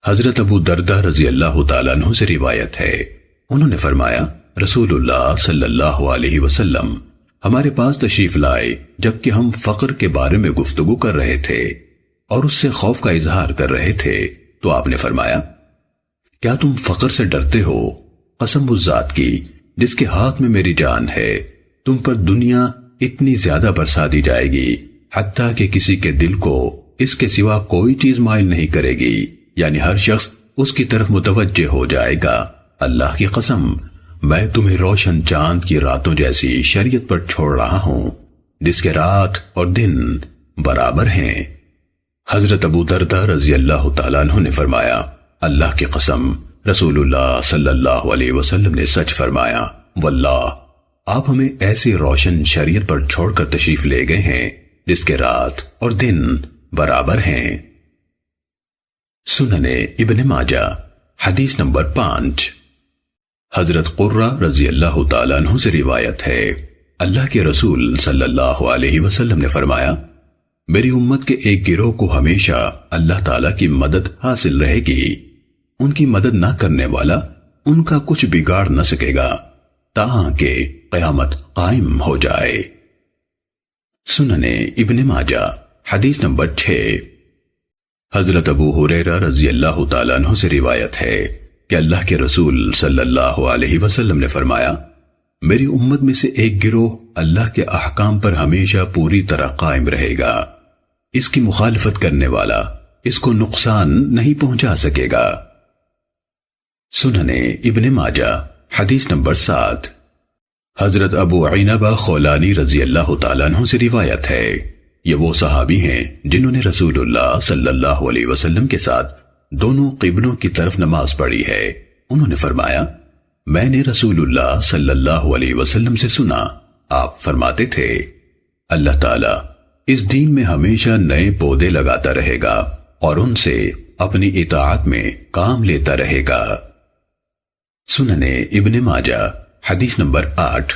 حضرت ابو دردہ رضی اللہ تعالیٰ عنہ سے روایت ہے، انہوں نے فرمایا رسول اللہ صلی اللہ علیہ وسلم ہمارے پاس تشریف لائے جبکہ ہم فقر کے بارے میں گفتگو کر رہے تھے اور اس سے خوف کا اظہار کر رہے تھے، تو آپ نے فرمایا کیا تم فقر سے ڈرتے ہو؟ قسم اس ذات کی جس کے ہاتھ میں میری جان ہے، تم پر دنیا اتنی زیادہ برسا دی جائے گی حتیٰ کہ کسی کے دل کو اس کے سوا کوئی چیز مائل نہیں کرے گی، یعنی ہر شخص اس کی طرف متوجہ ہو جائے گا۔ اللہ کی قسم میں تمہیں روشن چاند کی راتوں جیسی شریعت پر چھوڑ رہا ہوں جس کے رات اور دن برابر ہیں۔ حضرت ابو دردہ رضی اللہ تعالیٰ عنہ نے فرمایا اللہ کی قسم رسول اللہ صلی اللہ علیہ وسلم نے سچ فرمایا، واللہ آپ ہمیں ایسی روشن شریعت پر چھوڑ کر تشریف لے گئے ہیں جس کے رات اور دن برابر ہیں۔ سنن ابن ماجہ حدیث نمبر 5۔ حضرت قرہ رضی اللہ تعالیٰ عنہ سے روایت ہے، اللہ کے رسول صلی اللہ علیہ وسلم نے فرمایا میری امت کے ایک گروہ کو ہمیشہ اللہ تعالیٰ کی مدد حاصل رہے گی، ان کی مدد نہ کرنے والا ان کا کچھ بگاڑ نہ سکے گا تاکہ قیامت قائم ہو جائے۔ سنن ابن ماجہ حدیث نمبر 6۔ حضرت ابو ہریرہ رضی اللہ تعالیٰ عنہ سے روایت ہے کہ اللہ کے رسول صلی اللہ علیہ وسلم نے فرمایا میری امت میں سے ایک گروہ اللہ کے احکام پر ہمیشہ پوری طرح قائم رہے گا، اس کی مخالفت کرنے والا اس کو نقصان نہیں پہنچا سکے گا۔ سنن ابن ماجہ حدیث نمبر 7۔ حضرت ابو عنبہ خولانی رضی اللہ تعالیٰ عنہ سے روایت ہے، یہ وہ صحابی ہیں جنہوں نے رسول اللہ صلی اللہ علیہ وسلم کے ساتھ دونوں قبلوں کی طرف نماز پڑھی ہے۔ انہوں نے فرمایا میں نے رسول اللہ صلی اللہ علیہ وسلم سے سنا، آپ فرماتے تھے اللہ تعالیٰ اس دین میں ہمیشہ نئے پودے لگاتا رہے گا اور ان سے اپنی اطاعت میں کام لیتا رہے گا۔ سنن ابن ماجہ حدیث نمبر 8۔